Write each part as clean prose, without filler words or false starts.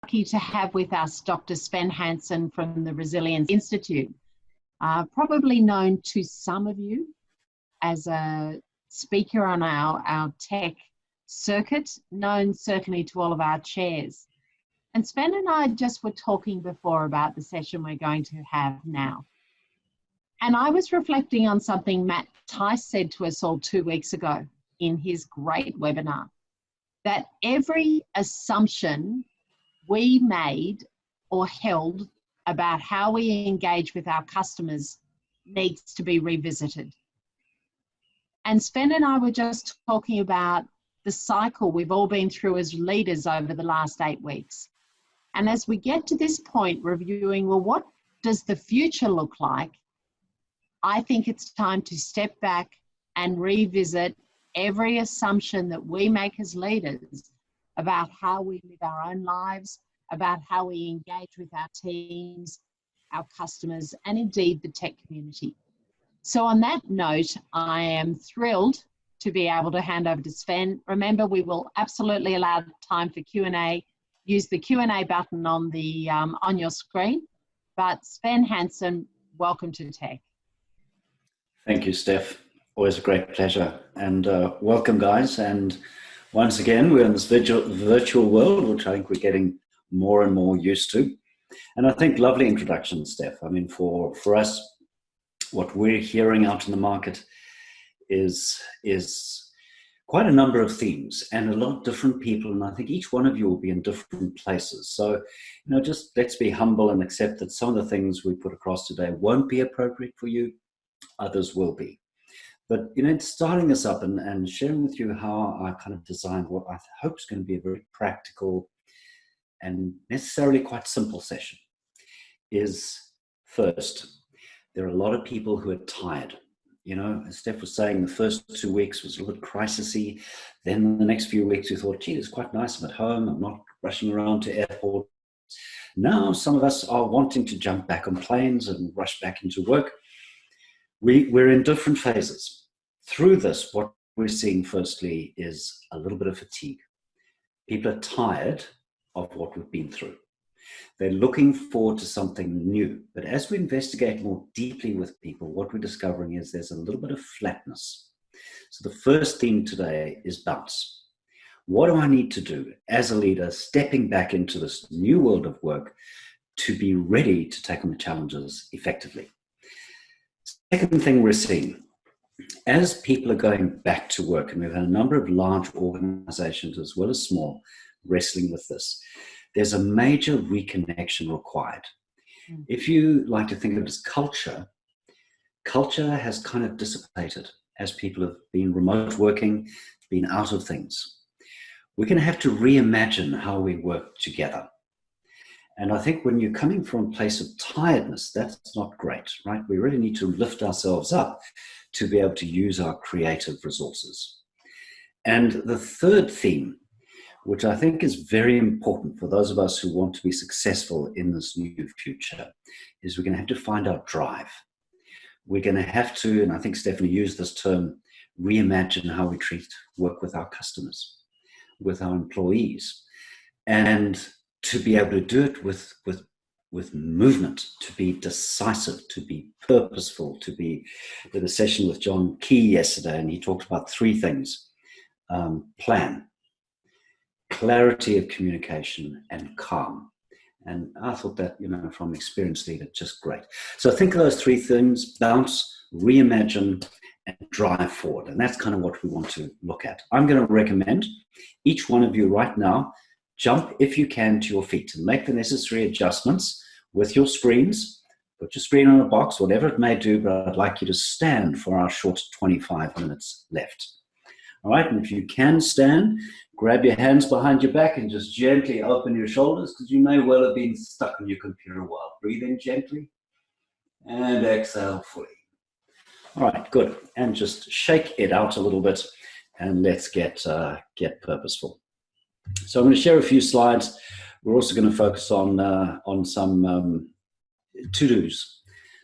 lucky to have with us Dr. Sven Hansen from the Resilience Institute, probably known to some of you as a speaker on our tech circuit, known certainly to all of our chairs. And Sven and I just were talking before about the session we're going to have now. And I was reflecting on something Matt Tice said to us all 2 weeks ago in his great webinar, that every assumption we made or held about how we engage with our customers needs to be revisited. And Sven and I were just talking about the cycle we've all been through as leaders over the last 8 weeks. And as we get to this point, reviewing, well, what does the future look like? I think it's time to step back and revisit every assumption that we make as leaders about how we live our own lives, about how we engage with our teams, our customers, and indeed the tech community. So on that note, I am thrilled to be able to hand over to Sven. Remember, we will absolutely allow time for Q&A. Use the Q&A button on your screen. But Sven Hansen, welcome to Tech. Thank you, Steph. Always a great pleasure. And welcome, guys. And once again, we're in this virtual world, which I think we're getting more and more used to. And I think lovely introduction, Steph. I mean, for us, what we're hearing out in the market is quite a number of themes and a lot of different people. And I think each one of you will be in different places. So, just let's be humble and accept that some of the things we put across today won't be appropriate for you. Others will be. But, starting this up and sharing with you how I kind of designed what I hope is going to be a very practical and necessarily quite simple session is, first, there are a lot of people who are tired. As Steph was saying, the first 2 weeks was a little bit crisis-y. Then the next few weeks we thought, gee, it's quite nice. I'm at home. I'm not rushing around to airport. Now some of us are wanting to jump back on planes and rush back into work. We're in different phases. Through this, what we're seeing firstly is a little bit of fatigue. People are tired of what we've been through. They're looking forward to something new. But as we investigate more deeply with people, what we're discovering is there's a little bit of flatness. So the first theme today is bounce. What do I need to do as a leader stepping back into this new world of work to be ready to take on the challenges effectively? Second thing we're seeing, as people are going back to work, and we've had a number of large organizations as well as small wrestling with this, there's a major reconnection required. If you like to think of it as culture has kind of dissipated as people have been remote working, been out of things. We're going to have to reimagine how we work together. And I think when you're coming from a place of tiredness, that's not great, right? We really need to lift ourselves up to be able to use our creative resources. And the third theme, which I think is very important for those of us who want to be successful in this new future, is we're going to have to find our drive. We're going to have to, and I think Stephanie used this term, reimagine how we work with our customers, with our employees, and to be able to do it with movement, to be decisive, to be purposeful, to be. I did a session with John Key yesterday, and he talked about 3 things: plan, clarity of communication, and calm. And I thought that, from an experienced leader, just great. So think of those 3 things: bounce, reimagine, and drive forward. And that's kind of what we want to look at. I'm going to recommend each one of you right now, jump if you can to your feet and make the necessary adjustments with your screens. Put your screen on a box, whatever it may do, but I'd like you to stand for our short 25 minutes left. All right, and if you can stand, grab your hands behind your back and just gently open your shoulders, because you may well have been stuck on your computer a while. Breathe in gently and exhale fully. All right, good. And just shake it out a little bit, and let's get purposeful. So I'm going to share a few slides. We're also going to focus on some to-dos,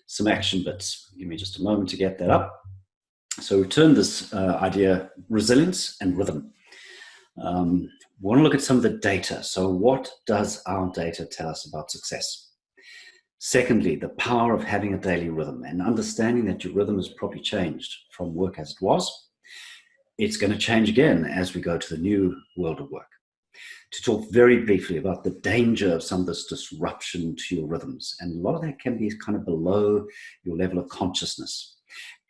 some action bits. Give me just a moment to get that up. So we termed this idea resilience and rhythm. we want to look at some of the data. So what does our data tell us about success? Secondly, the power of having a daily rhythm and understanding that your rhythm has probably changed from work as it was. It's going to change again as we go to the new world of work. To talk very briefly about the danger of some of this disruption to your rhythms. And a lot of that can be kind of below your level of consciousness.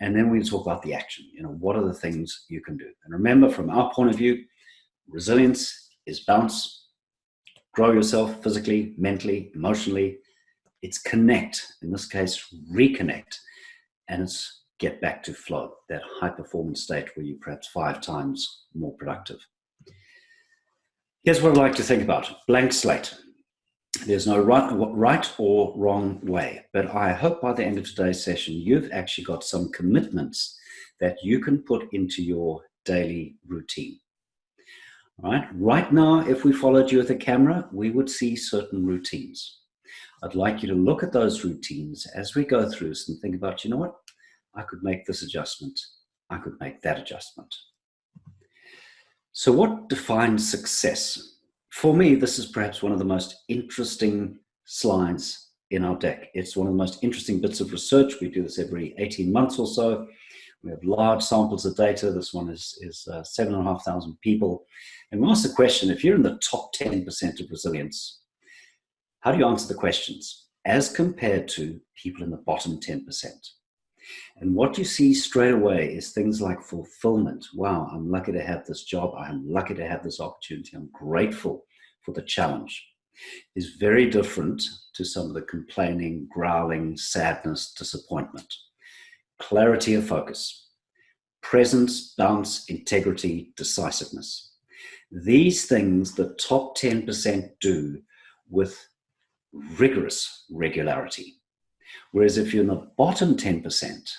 And then we talk about the action. What are the things you can do? And remember, from our point of view, resilience is bounce, grow yourself physically, mentally, emotionally. It's connect, in this case, reconnect, and it's get back to flow, that high performance state where you're perhaps 5 times more productive. Here's what I like to think about. Blank slate. There's no right or wrong way, but I hope by the end of today's session, you've actually got some commitments that you can put into your daily routine. All right. Right now, if we followed you with a camera, we would see certain routines. I'd like you to look at those routines as we go through this and think about, what? I could make this adjustment. I could make that adjustment. So what defines success? For me, this is perhaps one of the most interesting slides in our deck. It's one of the most interesting bits of research. We do this every 18 months or so. We have large samples of data. This one is 7,500 people. And we ask the question, if you're in the top 10% of resilience, how do you answer the questions as compared to people in the bottom 10%? And what you see straight away is things like fulfillment. Wow, I'm lucky to have this job. I'm lucky to have this opportunity. I'm grateful for the challenge. Is very different to some of the complaining, growling, sadness, disappointment. Clarity of focus, presence, bounce, integrity, decisiveness. These things the top 10% do with rigorous regularity. Whereas if you're in the bottom 10%,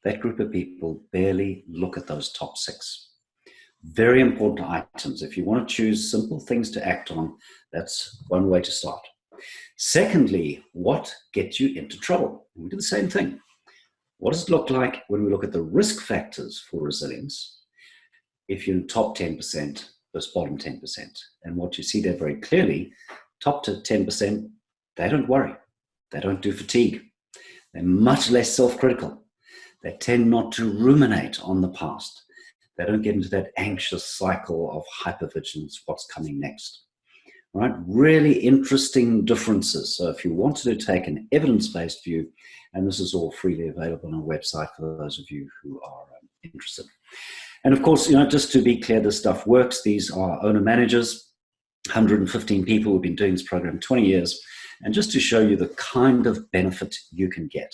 that group of people barely look at those top 6. Very important items. If you want to choose simple things to act on, that's one way to start. Secondly, what gets you into trouble? We do the same thing. What does it look like when we look at the risk factors for resilience if you're in the top 10% versus bottom 10%? And what you see there very clearly, top to 10%, they don't worry. They don't do fatigue. They're much less self-critical. They tend not to ruminate on the past. They don't get into that anxious cycle of hypervigilance, what's coming next. All right? Really interesting differences. So if you wanted to take an evidence-based view, and this is all freely available on our website for those of you who are interested. And of course, just to be clear, this stuff works. These are owner-managers, 115 people who've been doing this program 20 years. And just to show you the kind of benefit you can get.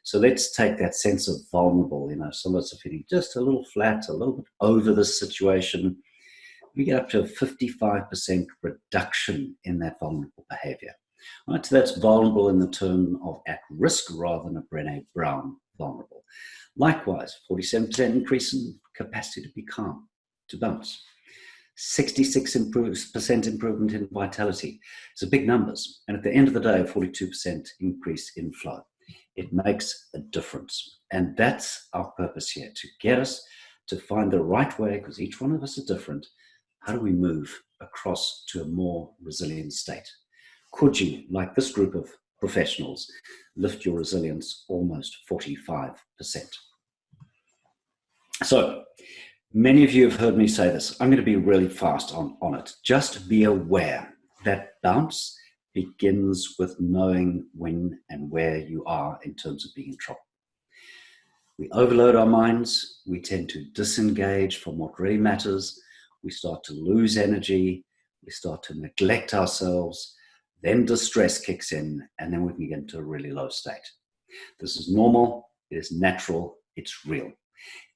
So let's take that sense of vulnerable, some of us are feeling just a little flat, a little bit over this situation. We get up to a 55% reduction in that vulnerable behavior. All right, so that's vulnerable in the term of at risk rather than a Brené Brown vulnerable. Likewise, 47% increase in capacity to be calm, to bounce. 66% improvement in vitality. It's a big numbers. And at the end of the day, a 42% increase in flow. It makes a difference. And that's our purpose here, to get us to find the right way, because each one of us is different. How do we move across to a more resilient state? Could you, like this group of professionals, lift your resilience almost 45%? So, many of you have heard me say this. I'm going to be really fast on it. Just be aware that bounce begins with knowing when and where you are in terms of being in trouble. We overload our minds. We tend to disengage from what really matters. We start to lose energy. We start to neglect ourselves. Then distress kicks in, and then we can get into a really low state. This is normal. It is natural. It's real.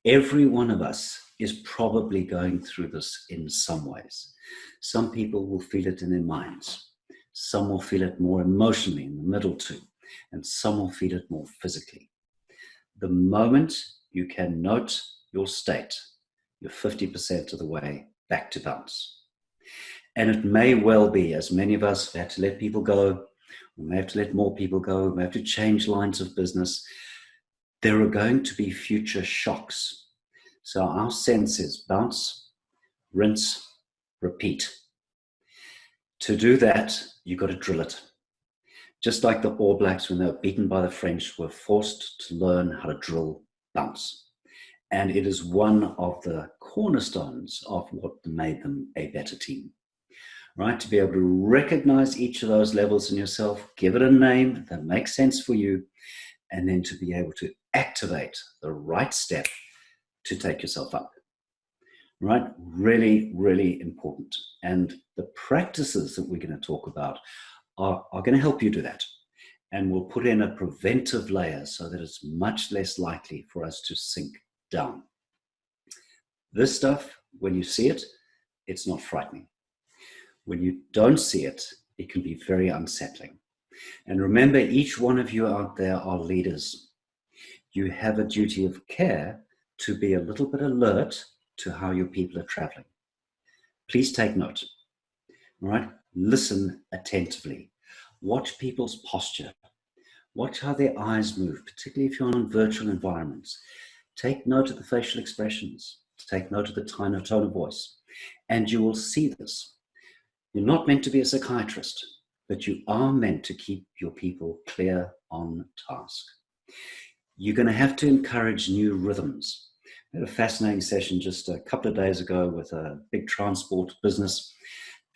Every one of us is probably going through this in some ways. Some people will feel it in their minds. Some will feel it more emotionally in the middle too, and some will feel it more physically. The moment you can note your state, you're 50% of the way back to bounce. And it may well be, as many of us have had to let people go, we may have to let more people go, we may have to change lines of business. There are going to be future shocks. So our sense is bounce, rinse, repeat. To do that, you've got to drill it. Just like the All Blacks, when they were beaten by the French, were forced to learn how to drill bounce. And it is one of the cornerstones of what made them a better team. Right? To be able to recognize each of those levels in yourself, give it a name that makes sense for you, and then to be able to activate the right step to take yourself up. Right? Really, really important. And the practices that we're going to talk about are going to help you do that. And we'll put in a preventive layer so that it's much less likely for us to sink down. This stuff, when you see it, it's not frightening. When you don't see it, it can be very unsettling. And remember, each one of you out there are leaders. You have a duty of care to be a little bit alert to how your people are traveling. Please take note. All right? Listen attentively. Watch people's posture. Watch how their eyes move, particularly if you're in virtual environments. Take note of the facial expressions. Take note of the tone of voice. And you will see this. You're not meant to be a psychiatrist, but you are meant to keep your people clear on task. You're going to have to encourage new rhythms. I had a fascinating session just a couple of days ago with a big transport business.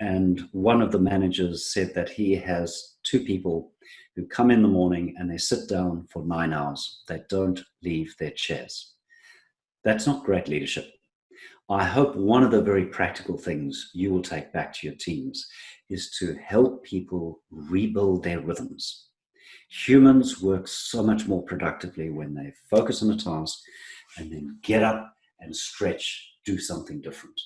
And one of the managers said that he has 2 people who come in the morning and they sit down for 9 hours. They don't leave their chairs. That's not great leadership. I hope one of the very practical things you will take back to your teams is to help people rebuild their rhythms. Humans work so much more productively when they focus on a task and then get up and stretch, do something different.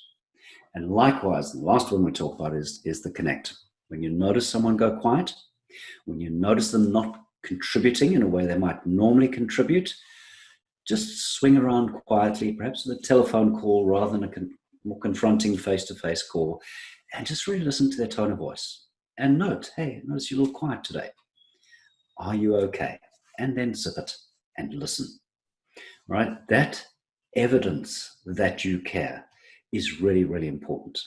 And likewise, the last one we talk about is the connect. When you notice someone go quiet, when you notice them not contributing in a way they might normally contribute, just swing around quietly, perhaps with a telephone call rather than a more confronting face-to-face call, and just really listen to their tone of voice. And note, hey, notice you're a little quiet today. Are you okay? And then zip it and listen. Right? That evidence that you care is really, really important.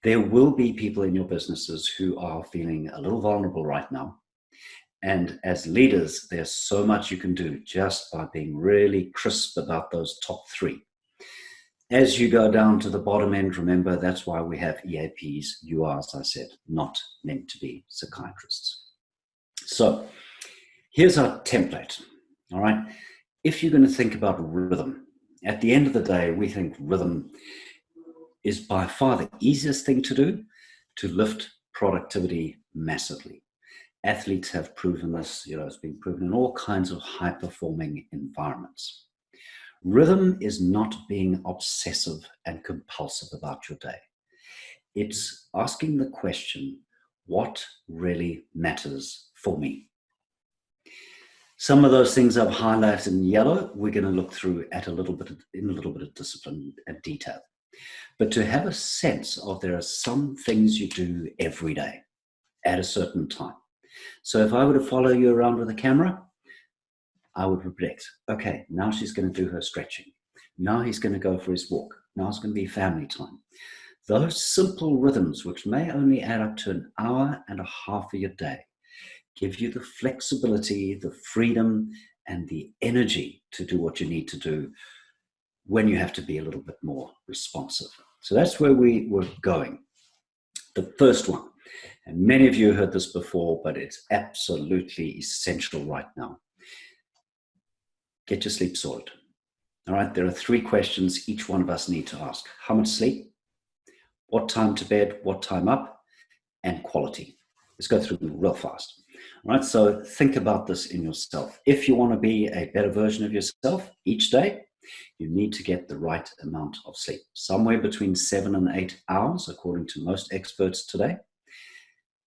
There will be people in your businesses who are feeling a little vulnerable right now. And as leaders, there's so much you can do just by being really crisp about those top 3. As you go down to the bottom end, remember, that's why we have EAPs. You are, as I said, not meant to be psychiatrists. So here's our template, all right? If you're going to think about rhythm, at the end of the day, we think rhythm is by far the easiest thing to do to lift productivity massively. Athletes have proven this, it's been proven in all kinds of high-performing environments. Rhythm is not being obsessive and compulsive about your day. It's asking the question, what really matters for me? Some of those things I've highlighted in yellow, we're going to look through in a little bit of discipline and detail. But to have a sense of there are some things you do every day at a certain time. So if I were to follow you around with a camera, I would predict, okay, now she's going to do her stretching. Now he's going to go for his walk. Now it's going to be family time. Those simple rhythms, which may only add up to an hour and a half of your day, give you the flexibility, the freedom, and the energy to do what you need to do when you have to be a little bit more responsive. So that's where we were going. The first one, and many of you heard this before, but it's absolutely essential right now. Get your sleep sorted. All right, there are 3 questions each one of us need to ask. How much sleep? What time to bed? What time up? And quality. Let's go through them real fast. All right, so think about this in yourself. If you want to be a better version of yourself each day, you need to get the right amount of sleep. Somewhere between 7 and 8 hours, according to most experts today.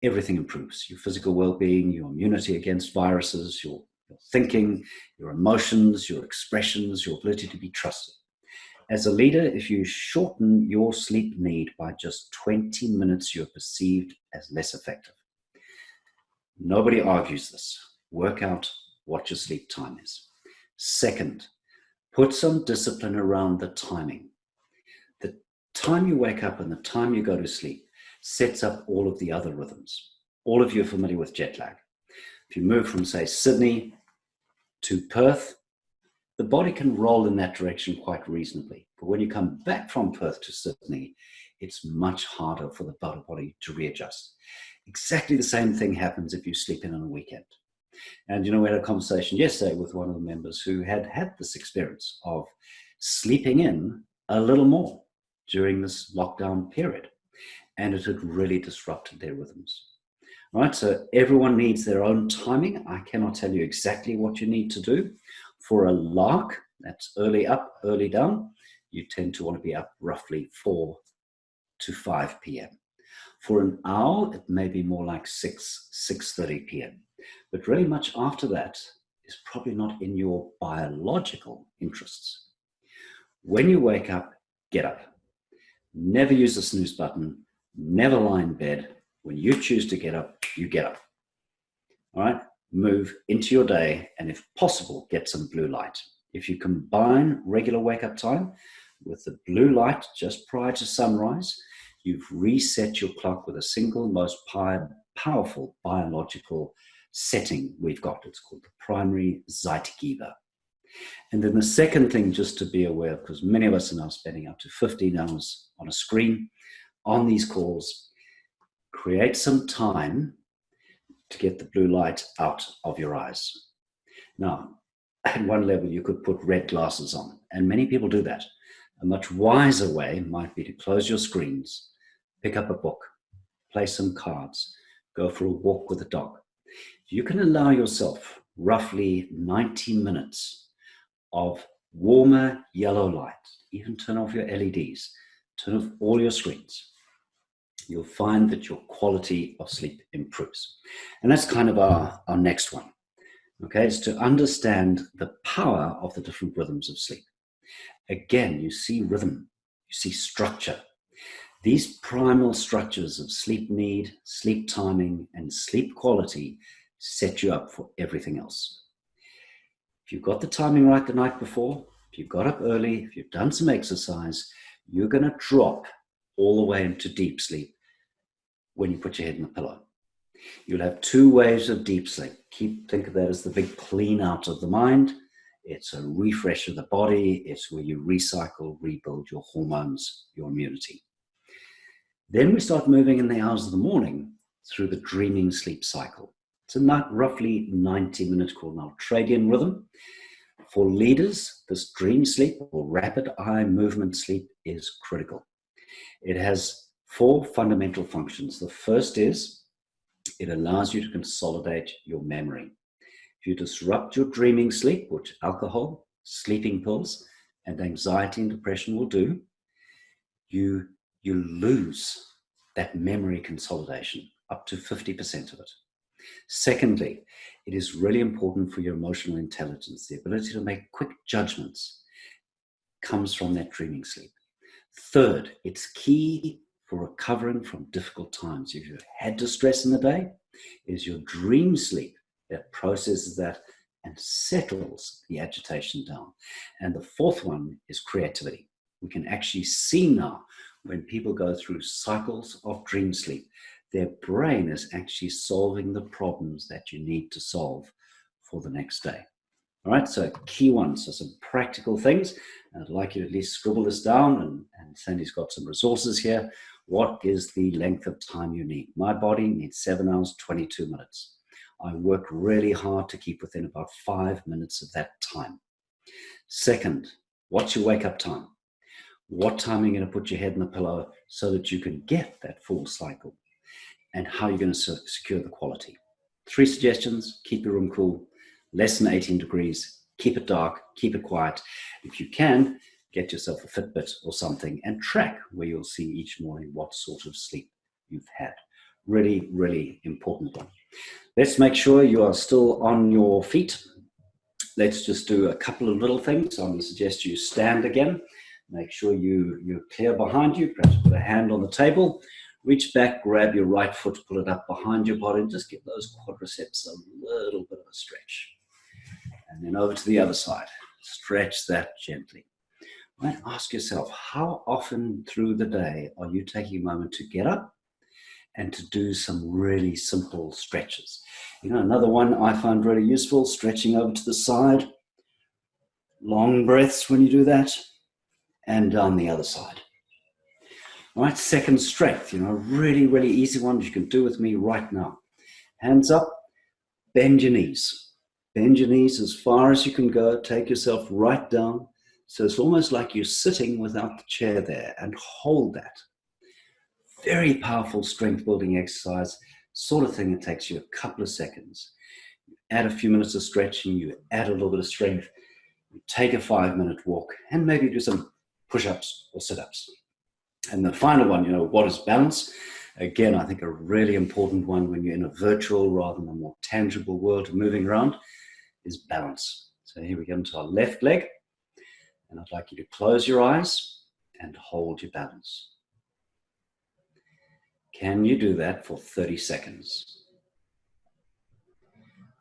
Everything improves. Your physical well-being, your immunity against viruses, your thinking, your emotions, your expressions, your ability to be trusted. As a leader, if you shorten your sleep need by just 20 minutes, you're perceived as less effective. Nobody argues this. Work out what your sleep time is. Second, put some discipline around the timing. The time you wake up and the time you go to sleep sets up all of the other rhythms. All of you are familiar with jet lag. If you move from, say, Sydney to Perth, the body can roll in that direction quite reasonably. But when you come back from Perth to Sydney, it's much harder for the body to readjust. Exactly the same thing happens if you sleep in on a weekend. And we had a conversation yesterday with one of the members who had had this experience of sleeping in a little more during this lockdown period. And it had really disrupted their rhythms. Right, so everyone needs their own timing. I cannot tell you exactly what you need to do. For a lark, that's early up, early down, you tend to want to be up roughly 4 to 5 p.m. For an owl, it may be more like 6:30 p.m. But really much after that is probably not in your biological interests. When you wake up, get up. Never use the snooze button. Never lie in bed. When you choose to get up, you get up. All right, move into your day, and if possible, get some blue light. If you combine regular wake-up time with the blue light just prior to sunrise, you've reset your clock with a single most powerful biological setting we've got. It's called the primary Zeitgeber. And then the second thing just to be aware of, because many of us are now spending up to 15 hours on a screen on these calls, create some time to get the blue light out of your eyes. Now, at one level, you could put red glasses on, and many people do that. A much wiser way might be to close your screens, pick up a book, play some cards, go for a walk with a dog. You can allow yourself roughly 90 minutes of warmer yellow light. Even turn off your LEDs, turn off all your screens. You'll find that your quality of sleep improves. And that's kind of our next one. Okay, it's to understand the power of the different rhythms of sleep. Again, you see rhythm, you see structure. These primal structures of sleep need, sleep timing, and sleep quality set you up for everything else. If you've got the timing right the night before, if you got up early, if you've done some exercise, you're going to drop all the way into deep sleep when you put your head in the pillow. You'll have 2 waves of deep sleep. Think of that as the big clean out of the mind. It's a refresh of the body. It's where you recycle, rebuild your hormones, your immunity. Then we start moving in the hours of the morning through the dreaming sleep cycle. It's a roughly 90-minute called an ultradian rhythm. For leaders, this dream sleep or rapid eye movement sleep is critical. It has 4 fundamental functions. The first is it allows you to consolidate your memory. If you disrupt your dreaming sleep, which alcohol, sleeping pills, and anxiety and depression will do, you lose that memory consolidation, up to 50% of it. Secondly, it is really important for your emotional intelligence. The ability to make quick judgments comes from that dreaming sleep. Third, it's key for recovering from difficult times. If you've had distress in the day, it is your dream sleep that processes that and settles the agitation down. And the fourth one is creativity. We can actually see now when people go through cycles of dream sleep, their brain is actually solving the problems that you need to solve for the next day. All right, so key ones, so some practical things. I'd like you to at least scribble this down, and Sandy's got some resources here. What is the length of time you need? My body needs 7 hours, 22 minutes. I work really hard to keep within about 5 minutes of that time. Second, what's your wake up time? What time are you going to put your head in the pillow so that you can get that full cycle? And how you're going to secure the quality. 3 suggestions: keep your room cool, less than 18 degrees, keep it dark, keep it quiet. If you can, get yourself a Fitbit or something and track where you'll see each morning what sort of sleep you've had. Really, really important one. Let's make sure you are still on your feet. Let's just do a couple of little things. I'm going to suggest you stand again. Make sure you're clear behind you. Perhaps put a hand on the table. Reach back, grab your right foot, pull it up behind your body, and just give those quadriceps a little bit of a stretch. And then over to the other side. Stretch that gently. Right? Ask yourself, how often through the day are you taking a moment to get up and to do some really simple stretches. You know, another one I find really useful, stretching over to the side, long breaths when you do that, and down the other side. All right, second strength, you know, really, really easy one you can do with me right now. Hands up, bend your knees. Bend your knees as far as you can go. Take yourself right down. So it's almost like you're sitting without the chair there, and hold that. Very powerful strength building exercise, sort of thing that takes you a couple of seconds. You add a few minutes of stretching, you add a little bit of strength, you take a 5-minute walk, and maybe do some push-ups or sit-ups. And the final one, you know, what is balance? Again, I think a really important one when you're in a virtual rather than a more tangible world of moving around is balance. So here we go into our left leg, and I'd like you to close your eyes and hold your balance. Can you do that for 30 seconds?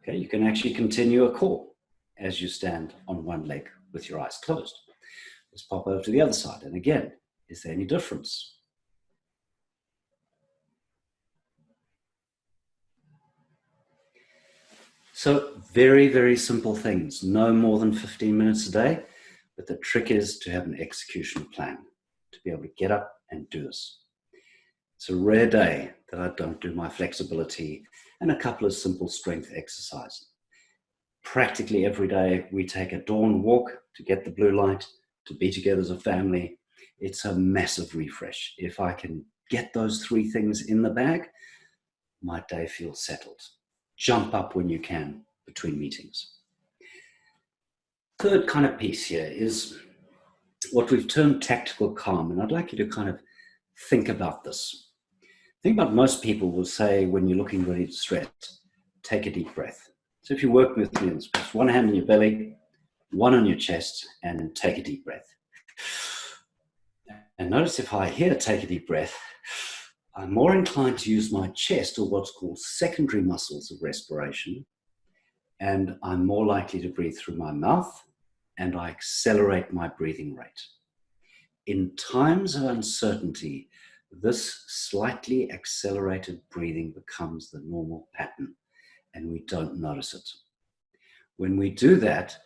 Okay, you can actually continue a call as you stand on one leg with your eyes closed. Let's pop over to the other side. And again, is there any difference? So very, very simple things, no more than 15 minutes a day, but the trick is to have an execution plan, to be able to get up and do this. It's a rare day that I don't do my flexibility and a couple of simple strength exercises. Practically every day we take a dawn walk to get the blue light, to be together as a family. It's a massive refresh. If I can get those 3 things in the bag, my day feels settled. Jump up when you can between meetings. Third kind of piece here is what we've termed tactical calm, and I'd like you to kind of think about this. Think about most people will say when you're looking really distressed, take a deep breath. So if you work with me, just one hand on your belly, one on your chest, and take a deep breath. And notice if I here take a deep breath, I'm more inclined to use my chest or what's called secondary muscles of respiration, and I'm more likely to breathe through my mouth, and I accelerate my breathing rate. In times of uncertainty, this slightly accelerated breathing becomes the normal pattern, and we don't notice it. When we do that,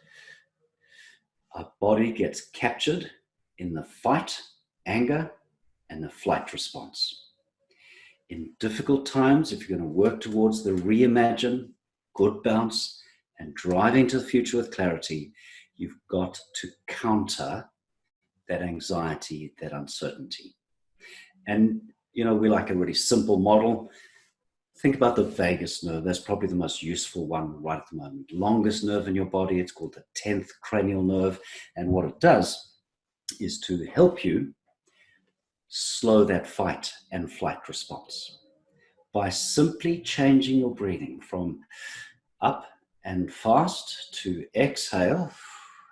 our body gets captured in the fight, anger, and the flight response. In difficult times, if you're going to work towards the reimagine, good bounce, and driving to the future with clarity, you've got to counter that anxiety, that uncertainty. And, you know, we like a really simple model. Think about the vagus nerve. That's probably the most useful one right at the moment. Longest nerve in your body. It's called the 10th cranial nerve. And what it does is to help you slow that fight and flight response by simply changing your breathing from up and fast to exhale.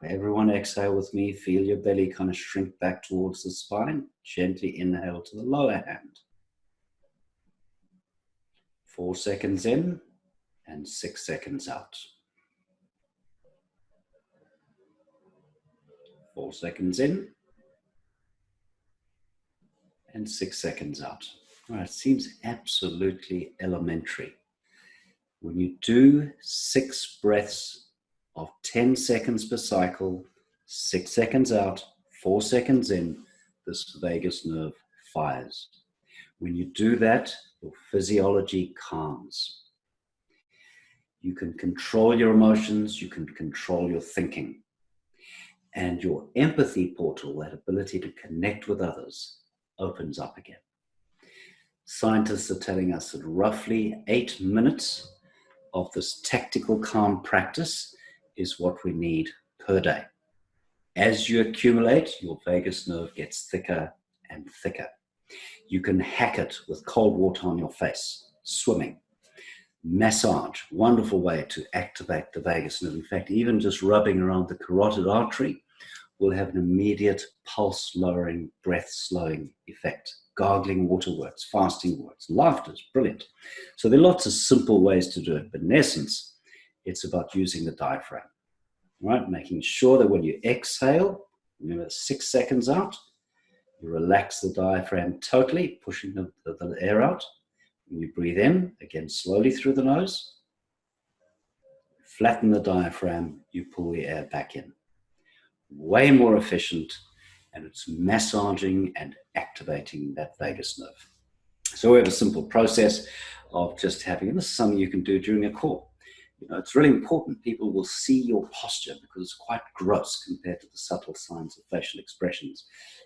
Everyone exhale with me. Feel your belly kind of shrink back towards the spine. Gently inhale to the lower hand. 4 seconds in and 6 seconds out. 4 seconds in and 6 seconds out. All right, it seems absolutely elementary. When you do 6 breaths of 10 seconds per cycle, 6 seconds out, 4 seconds in, this vagus nerve fires. When you do that, your physiology calms. You can control your emotions, you can control your thinking. And your empathy portal, that ability to connect with others, opens up again. Scientists are telling us that roughly 8 minutes of this tactical calm practice is what we need per day. As you accumulate, your vagus nerve gets thicker and thicker. You can hack it with cold water on your face, swimming, massage, wonderful way to activate the vagus nerve. In fact, even just rubbing around the carotid artery will have an immediate pulse lowering, breath slowing effect. Gargling water works, fasting works, laughter is brilliant. So there are lots of simple ways to do it, but in essence, it's about using the diaphragm, right? Making sure that when you exhale, remember 6 seconds out, you relax the diaphragm totally, pushing the air out. When you breathe in, again, slowly through the nose, flatten the diaphragm, you pull the air back in. Way more efficient, and it's massaging and activating that vagus nerve. So we have a simple process of just having, and this is something you can do during a call. You know, it's really important. People will see your posture because it's quite gross compared to the subtle signs of facial expressions.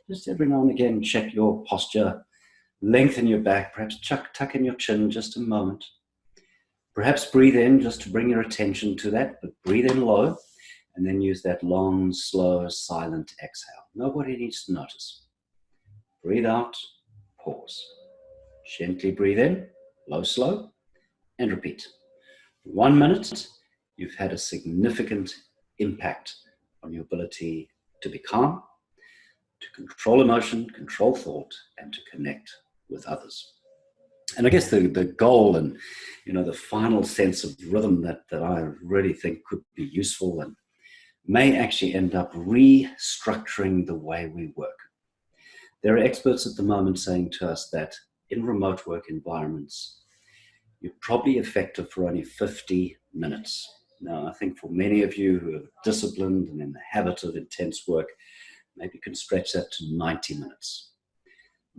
Just every now and again, check your posture, lengthen your back, perhaps tuck in your chin just a moment. Perhaps breathe in just to bring your attention to that, but breathe in low and then use that long, slow, silent exhale. Nobody needs to notice. Breathe out, pause. Gently breathe in, low, slow, and repeat. 1 minute, you've had a significant impact on your ability to be calm, to control emotion, control thought, and to connect with others. And I guess the goal and, you know, the final sense of rhythm that I really think could be useful and may actually end up restructuring the way we work. There are experts at the moment saying to us that in remote work environments, you're probably effective for only 50 minutes. Now, I think for many of you who are disciplined and in the habit of intense work, maybe you can stretch that to 90 minutes.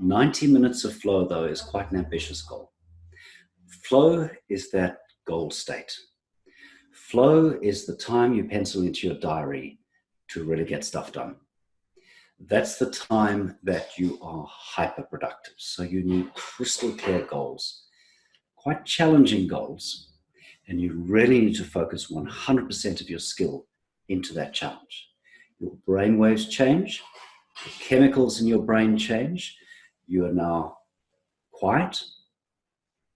90 minutes of flow, though, is quite an ambitious goal. Flow is that goal state. Flow is the time you pencil into your diary to really get stuff done. That's the time that you are hyper-productive. So you need crystal clear goals, quite challenging goals, and you really need to focus 100% of your skill into that challenge. Your brain waves change, the chemicals in your brain change. You are now quiet,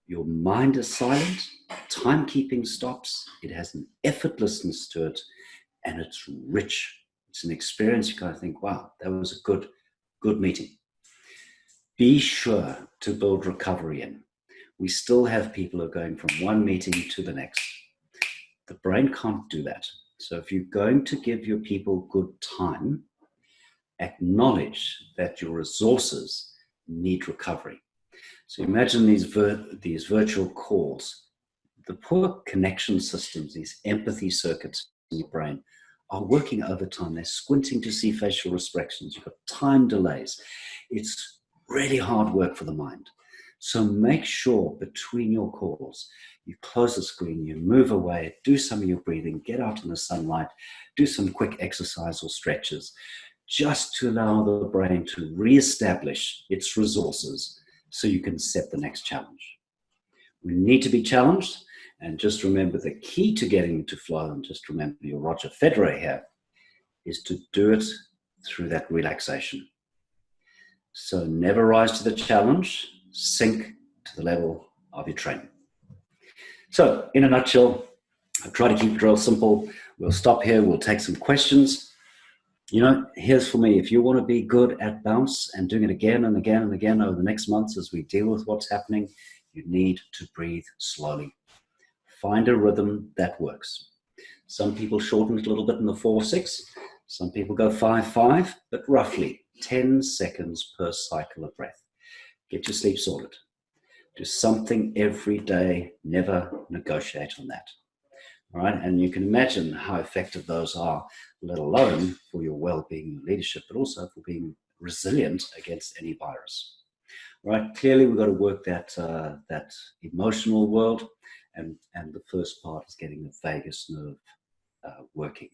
your mind is silent, timekeeping stops, it has an effortlessness to it, and it's rich. It's an experience you kind of think, wow, that was a good meeting. Be sure to build recovery in. We still have people who are going from one meeting to the next. The brain can't do that. So if you're going to give your people good time, acknowledge that your resources need recovery. So imagine these virtual calls. The poor connection systems, these empathy circuits in your brain are working overtime. They're squinting to see facial expressions. You've got time delays. It's really hard work for the mind. So make sure between your calls, you close the screen, you move away, do some of your breathing, get out in the sunlight, do some quick exercise or stretches, just to allow the brain to reestablish its resources so you can set the next challenge. We need to be challenged, and just remember the key to getting into flow, and just remember your Roger Federer here, is to do it through that relaxation. So never rise to the challenge, sink to the level of your training. So in a nutshell, I'll try to keep it real simple. We'll stop here, we'll take some questions. You know, here's for me, if you want to be good at bounce and doing it again and again and again over the next months as we deal with what's happening, you need to breathe slowly. Find a rhythm that works. Some people shorten it a little bit in the 4-6. Some people go 5-5, but roughly 10 seconds per cycle of breath. Get your sleep sorted. Do something every day. Never negotiate on that. All right, and you can imagine how effective those are, let alone for your well-being and leadership, but also for being resilient against any virus. All right, clearly we've got to work that emotional world, and the first part is getting the vagus nerve working.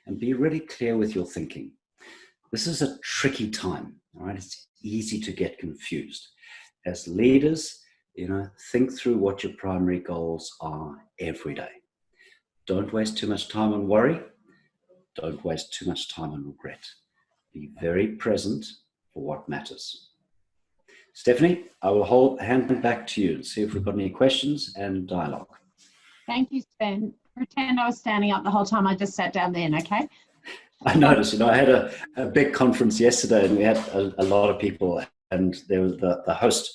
And be really clear with your thinking. This is a tricky time, all right? It's easy to get confused. As leaders, you know, think through what your primary goals are every day. Don't waste too much time on worry. Don't waste too much time on regret. Be very present for what matters. Stephanie, I will hand it back to you and see if we've got any questions and dialogue. Thank you, Sven. Pretend I was standing up the whole time. I just sat down then, okay? I noticed, you know, I had a big conference yesterday and we had a lot of people, and there was the host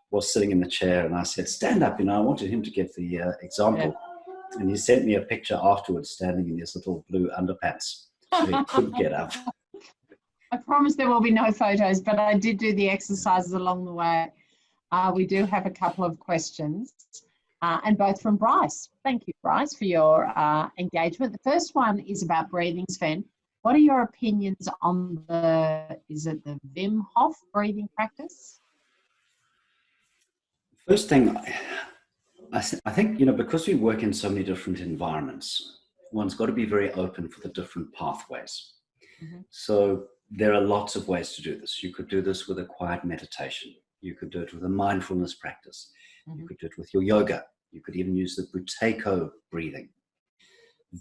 was sitting in the chair, and I said, stand up, you know, I wanted him to give the example. Yeah. And he sent me a picture afterwards standing in his little blue underpants so he couldn't get up. I promise there will be no photos, but I did do the exercises along the way. We do have a couple of questions, and both from Bryce. Thank you, Bryce, for your engagement. The first one is about breathing, Sven. What are your opinions on is it the Wim Hof breathing practice? First thing, I think, because we work in so many different environments, one's got to be very open for the different pathways. Mm-hmm. So there are lots of ways to do this. You could do this with a quiet meditation. You could do it with a mindfulness practice. Mm-hmm. You could do it with your yoga. You could even use the Buteyko breathing.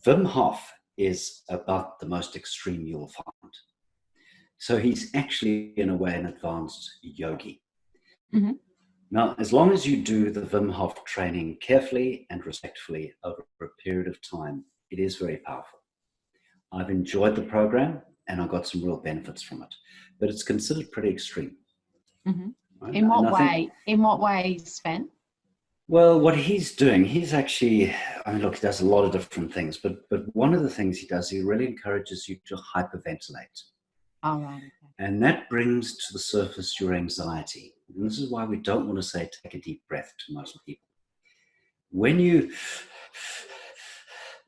Wim Hof is about the most extreme you'll find. So he's actually, in a way, an advanced yogi. Mm-hmm. Now, as long as you do the Wim Hof training carefully and respectfully over a period of time, it is very powerful. I've enjoyed the program and I got some real benefits from it, but it's considered pretty extreme. Mm-hmm. Right? In what way? In what way, Sven? Well, what he's doing, he's actually, look, he does a lot of different things, but one of the things he does, he really encourages you to hyperventilate. All right. Okay. And that brings to the surface your anxiety. And this is why we don't want to say take a deep breath to most people. When you,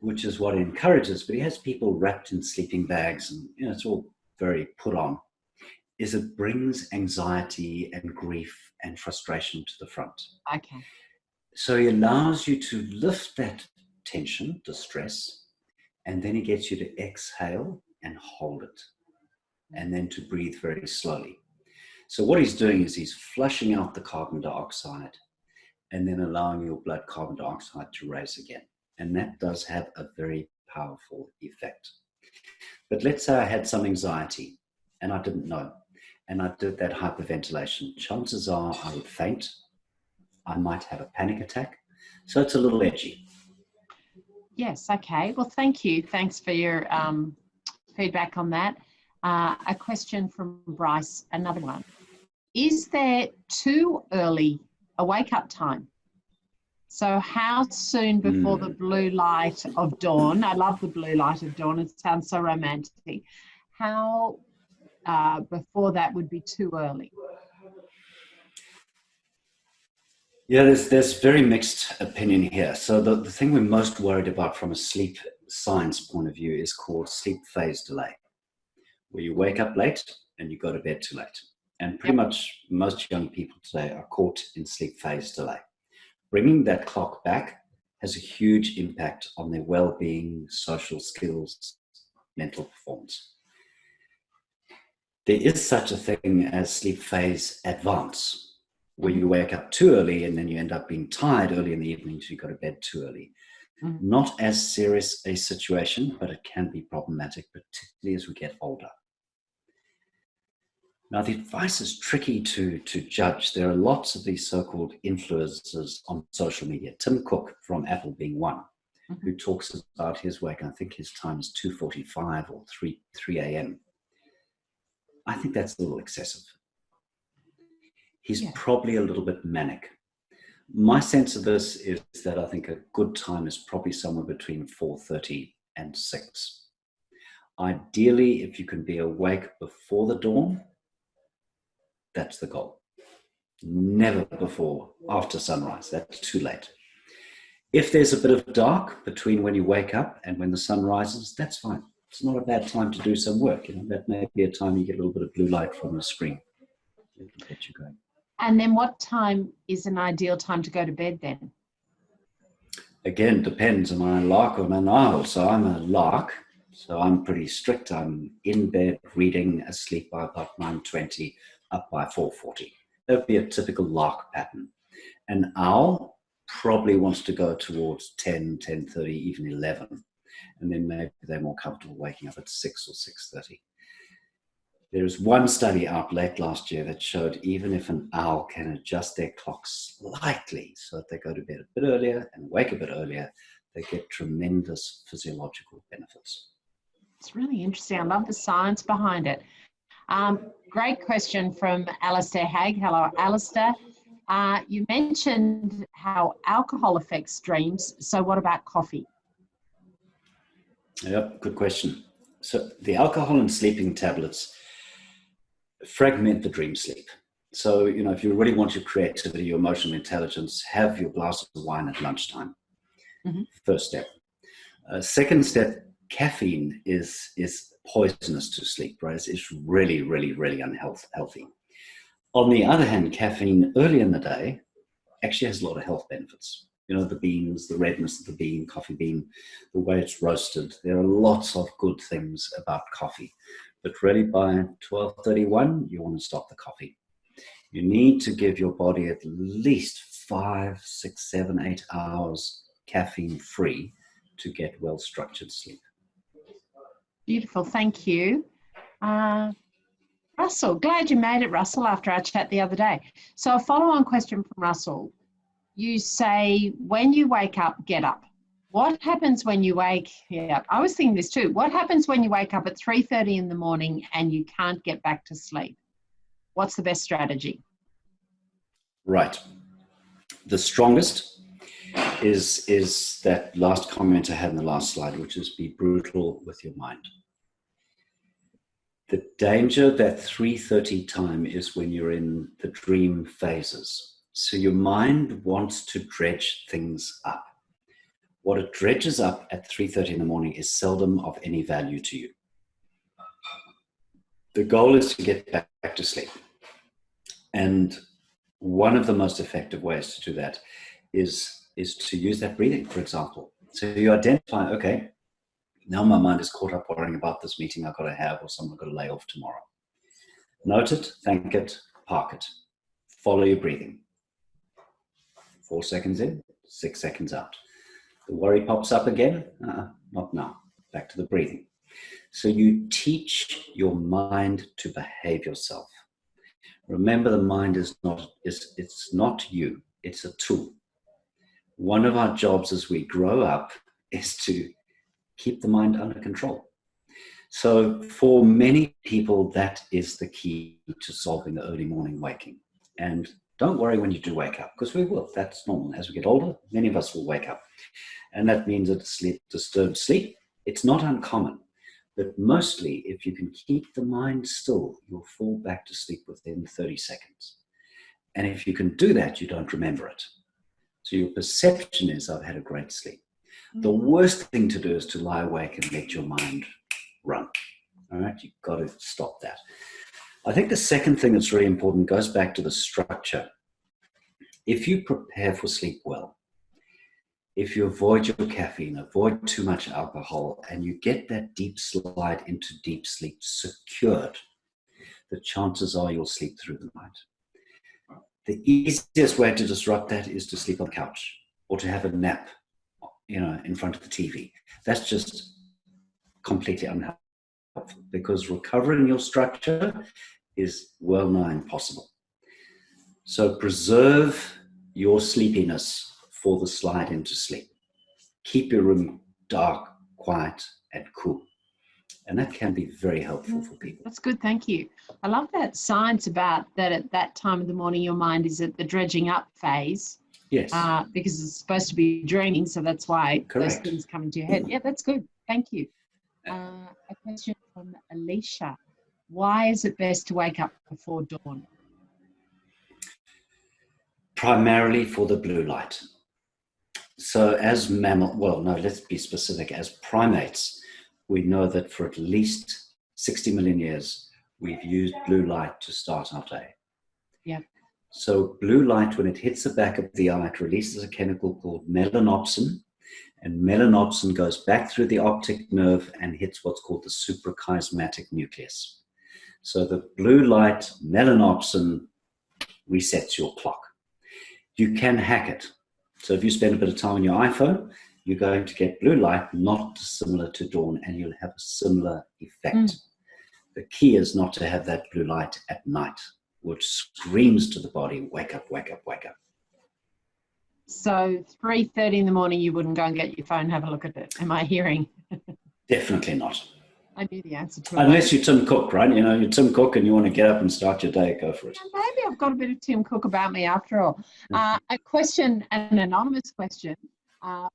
which is what he encourages, but he has people wrapped in sleeping bags and it's all very put on, is it brings anxiety and grief and frustration to the front. Okay. So he allows you to lift that tension, distress, and then he gets you to exhale and hold it, and then to breathe very slowly. So what he's doing is he's flushing out the carbon dioxide and then allowing your blood carbon dioxide to raise again. And that does have a very powerful effect. But let's say I had some anxiety and I didn't know, and I did that hyperventilation. Chances are I would faint. I might have a panic attack. So it's a little edgy. Yes, okay. Well, thank you. Thanks for your feedback on that. A question from Bryce, another one. Is there too early a wake-up time? So how soon before the blue light of dawn? I love the blue light of dawn. It sounds so romantic. How before that would be too early? Yeah, there's very mixed opinion here. So the thing we're most worried about from a sleep science point of view is called sleep phase delay, where you wake up late and you go to bed too late. And pretty much most young people today are caught in sleep phase delay. Bringing that clock back has a huge impact on their well-being, social skills, mental performance. There is such a thing as sleep phase advance, where you wake up too early and then you end up being tired early in the evening, so you go to bed too early. Mm-hmm. Not as serious a situation, but it can be problematic, particularly as we get older. Now, the advice is tricky to judge. There are lots of these so-called influencers on social media. Tim Cook from Apple being one, mm-hmm. who talks about his wake. I think his time is 2:45 or 3 a.m. I think that's a little excessive. He's probably a little bit manic. My sense of this is that I think a good time is probably somewhere between 4:30 and 6. Ideally, if you can be awake before the dawn, that's the goal. Never before, after sunrise. That's too late. If there's a bit of dark between when you wake up and when the sun rises, that's fine. It's not a bad time to do some work. That may be a time you get a little bit of blue light from the screen. It'll get you going. And then what time is an ideal time to go to bed then? Again, depends. Am I a lark or am I an owl? So I'm a lark. So I'm pretty strict. I'm in bed, reading, asleep by about 9:20, up by 4:40. That would be a typical lark pattern. An owl probably wants to go towards 10, 10:30, even 11. And then maybe they're more comfortable waking up at 6 or 6:30. There's one study out late last year that showed even if an owl can adjust their clock slightly so that they go to bed a bit earlier and wake a bit earlier, they get tremendous physiological benefits. It's really interesting. I love the science behind it. Great question from Alistair Haig. Hello, Alistair. You mentioned how alcohol affects dreams. So what about coffee? Yep, good question. So the alcohol and sleeping tablets fragment the dream sleep. So, you know, if you really want your creativity, your emotional intelligence, have your glass of wine at lunchtime. First step. Second step, caffeine is poisonous to sleep, right? It's really, really, really unhealthy. On the other hand, caffeine early in the day actually has a lot of health benefits. You know, the beans, the redness of the bean, coffee bean, the way it's roasted. There are lots of good things about coffee. But really by 12:31, you want to stop the coffee. You need to give your body at least 5, 6, 7, 8 hours caffeine free to get well-structured sleep. Beautiful, thank you. Russell, glad you made it, Russell, after our chat the other day. So a follow-on question from Russell. You say, when you wake up, get up. What happens when you wake up? I was thinking this too. What happens when you wake up at 3:30 in the morning and you can't get back to sleep? What's the best strategy? Right. The strongest is that last comment I had in the last slide, which is be brutal with your mind. The danger that 3:30 time is when you're in the dream phases. So your mind wants to dredge things up. What it dredges up at 3:30 in the morning is seldom of any value to you. The goal is to get back to sleep. And one of the most effective ways to do that is to use that breathing, for example. So you identify, okay, now my mind is caught up worrying about this meeting I've got to have or someone I've got to lay off tomorrow. Note it, thank it, park it. Follow your breathing. 4 seconds in, 6 seconds out. The worry pops up again. Not now. Back to the breathing. So you teach your mind to behave yourself. Remember, the mind is not you. It's a tool. One of our jobs as we grow up is to keep the mind under control. So for many people, that is the key to solving the early morning waking. And don't worry when you do wake up, because we will. That's normal. As we get older, many of us will wake up. And that means a disturbed sleep. It's not uncommon. But mostly, if you can keep the mind still, you'll fall back to sleep within 30 seconds. And if you can do that, you don't remember it. So your perception is, I've had a great sleep. The worst thing to do is to lie awake and let your mind run. All right, you've got to stop that. I think the second thing that's really important goes back to the structure. If you prepare for sleep well, if you avoid your caffeine, avoid too much alcohol, and you get that deep slide into deep sleep secured, the chances are you'll sleep through the night. The easiest way to disrupt that is to sleep on the couch or to have a nap, in front of the TV. That's just completely unhelpful, because recovering your structure is well nigh impossible. So preserve your sleepiness for the slide into sleep. Keep your room dark, quiet, and cool. And that can be very helpful for people. That's good, thank you. I love that science about that at that time of the morning, your mind is at the dredging up phase. Yes. Because it's supposed to be dreaming, so that's why Correct. those things come into your head. Yeah, that's good. Thank you. A question from Alicia. Why is it best to wake up before dawn? Primarily for the blue light. So as let's be specific. As primates, we know that for at least 60 million years, we've used blue light to start our day. Yeah. So blue light, when it hits the back of the eye, it releases a chemical called melanopsin, and melanopsin goes back through the optic nerve and hits what's called the suprachiasmatic nucleus. So the blue light, melanopsin, resets your clock. You can hack it. So if you spend a bit of time on your iPhone, you're going to get blue light not dissimilar to dawn, and you'll have a similar effect. The key is not to have that blue light at night, which screams to the body, wake up, wake up, wake up. So 3:30 in the morning, you wouldn't go and get your phone and have a look at it. Am I hearing? Definitely not. I knew the answer to it. Unless you're Tim Cook, right? You're Tim Cook and you want to get up and start your day, go for it. Maybe I've got a bit of Tim Cook about me after all. A question, an anonymous question.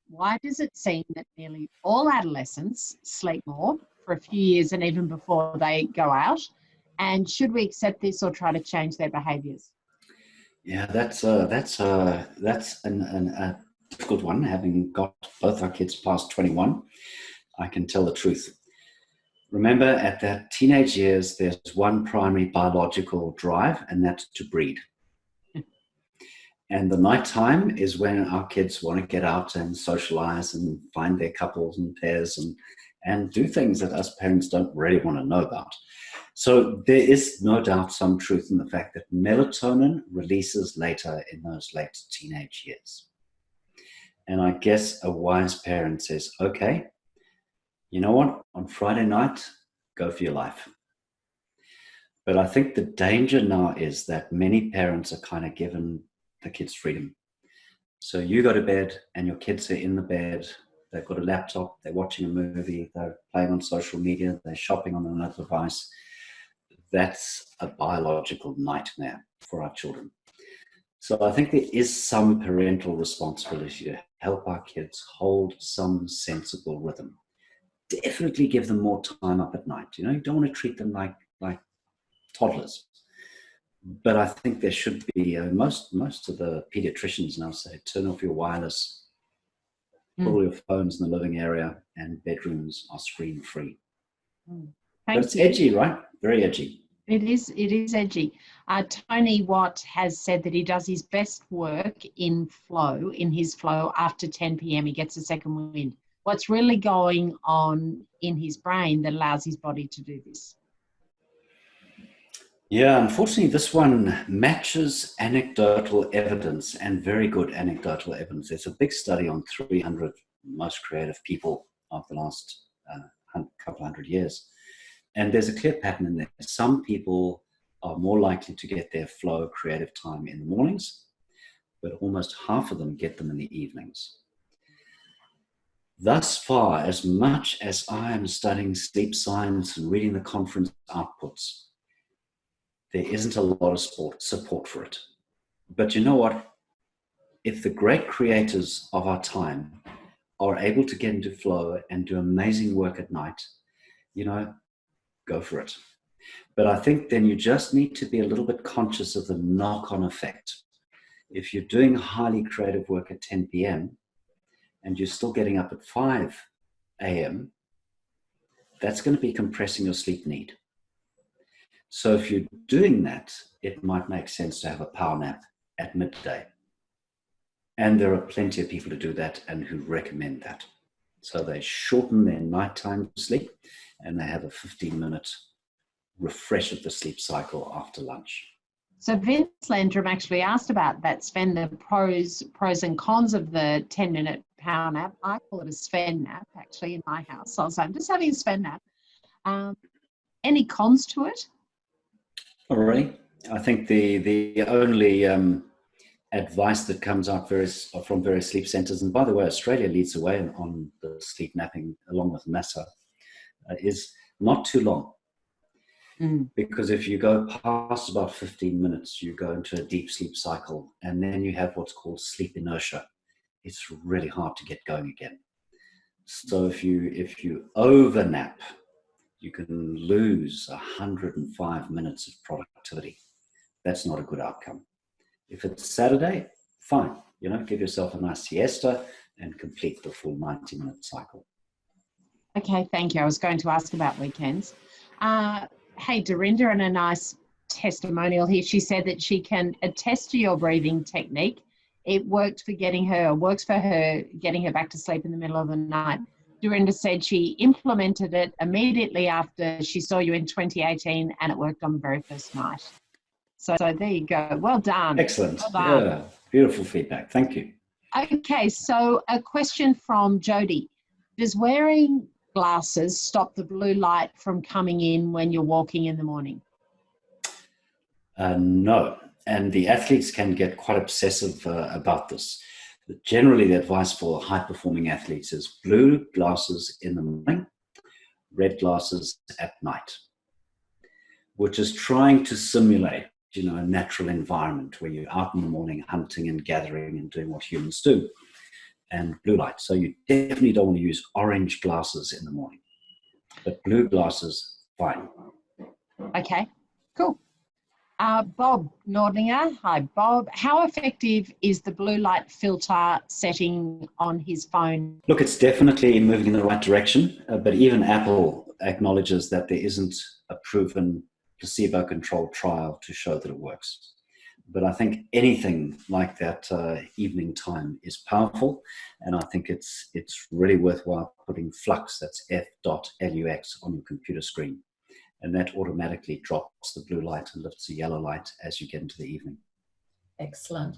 Why does it seem that nearly all adolescents sleep more for a few years and even before they go out? And should we accept this or try to change their behaviours? Yeah, that's a difficult one. Having got both our kids past 21, I can tell the truth. Remember, at their teenage years, there's one primary biological drive, and that's to breed. And the nighttime is when our kids want to get out and socialize and find their couples and pairs and do things that us parents don't really want to know about. So there is no doubt some truth in the fact that melatonin releases later in those late teenage years. And I guess a wise parent says, okay, you know what, on Friday night, go for your life. But I think the danger now is that many parents are kind of given the kids freedom. So you go to bed and your kids are in the bed, they've got a laptop, they're watching a movie, they're playing on social media, they're shopping on another device. That's a biological nightmare for our children. So I think there is some parental responsibility to help our kids hold some sensible rhythm. Definitely give them more time up at night. You know, you don't want to treat them like toddlers. But I think there should be, most of the pediatricians now say, turn off your wireless, put all your phones in the living area, and bedrooms are screen free. But it's edgy, right? Very edgy. It is edgy. Tony Watt has said that he does his best work in his flow after 10 p.m. He gets a second wind. What's really going on in his brain that allows his body to do this? Yeah, unfortunately, this one matches anecdotal evidence, and very good anecdotal evidence. There's a big study on 300 most creative people of the last couple hundred years. And there's a clear pattern in there. Some people are more likely to get their flow creative time in the mornings, but almost half of them get them in the evenings. Thus far, as much as I am studying sleep science and reading the conference outputs, there isn't a lot of support for it. But you know what? If the great creators of our time are able to get into flow and do amazing work at night, you know, go for it. But I think then you just need to be a little bit conscious of the knock-on effect. If you're doing highly creative work at 10 p.m. and you're still getting up at 5 a.m., that's going to be compressing your sleep need. So if you're doing that, it might make sense to have a power nap at midday. And there are plenty of people who do that and who recommend that. So they shorten their nighttime sleep and they have a 15-minute refresh of the sleep cycle after lunch. So Vince Landrum actually asked about that, Sven, the pros and cons of the 10-minute power nap. I call it a Sven nap, actually, in my house. So I'm just having a Sven nap. Any cons to it? All right. I think the only advice that comes out from various sleep centers, and by the way, Australia leads the way on the sleep napping along with NASA, is not too long. Because if you go past about 15 minutes, you go into a deep sleep cycle, and then you have what's called sleep inertia. It's really hard to get going again. So if you over nap, you can lose 105 minutes of productivity. That's not a good outcome. If it's Saturday, fine. You know, give yourself a nice siesta and complete the full 90-minute cycle. Okay, thank you. I was going to ask about weekends. Hey, Dorinda, and a nice testimonial here. She said that she can attest to your breathing technique. It works for her getting her back to sleep in the middle of the night. Dorinda said she implemented it immediately after she saw you in 2018, and it worked on the very first night. So there you go. Well done. Excellent. Well done. Yeah, beautiful feedback. Thank you. Okay, so a question from Jody. Does wearing glasses stop the blue light from coming in when you're walking in the morning? No, and the athletes can get quite obsessive about this. But generally, the advice for high-performing athletes is blue glasses in the morning, red glasses at night, which is trying to simulate, a natural environment where you're out in the morning hunting and gathering and doing what humans do, and blue light. So you definitely don't want to use orange glasses in the morning, but blue glasses, fine. Okay. Cool. Bob Nordlinger. Hi, Bob. How effective is the blue light filter setting on his phone? Look, it's definitely moving in the right direction, but even Apple acknowledges that there isn't a proven placebo-controlled trial to show that it works. But I think anything like that evening time is powerful, and I think it's really worthwhile putting flux, that's f.lux, on your computer screen. And that automatically drops the blue light and lifts the yellow light as you get into the evening. Excellent.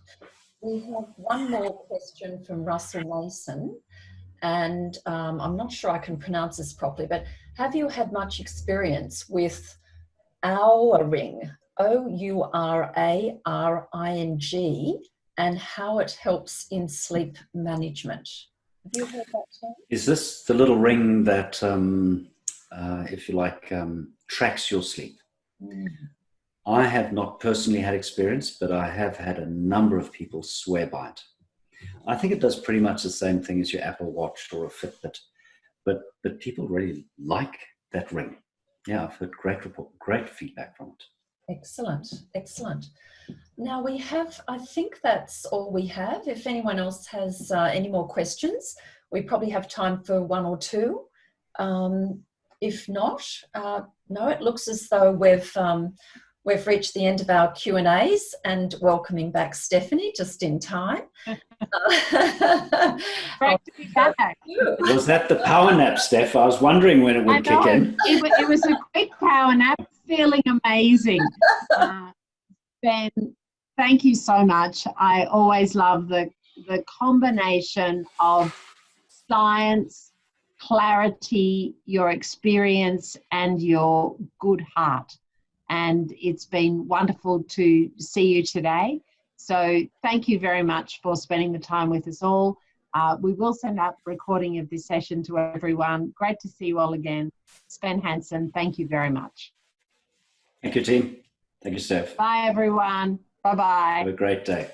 We have one more question from Russell Mason, and I'm not sure I can pronounce this properly, but have you had much experience with Ouraring, Ouraring, and how it helps in sleep management? Have you heard that term? Is this the little ring that, if you like, tracks your sleep? I have not personally had experience, but I have had a number of people swear by it. I think it does pretty much the same thing as your Apple Watch or a Fitbit, but people really like that ring. Yeah, I've heard great feedback from it. Excellent, excellent. Now we have, I think that's all we have. If anyone else has any more questions, we probably have time for one or two. If not, no, it looks as though we've reached the end of our Q&As, and welcoming back Stephanie just in time. Great to be back. Was that the power nap, Steph? I was wondering when it would kick in. It was a quick power nap, feeling amazing. Ben, thank you so much. I always love the combination of science, clarity, your experience, and your good heart. And it's been wonderful to see you today. So thank you very much for spending the time with us all. We will send out the recording of this session to everyone. Great to see you all again. Sven Hansen, thank you very much. Thank you, team. Thank you, Steph. Bye, everyone. Bye-bye. Have a great day.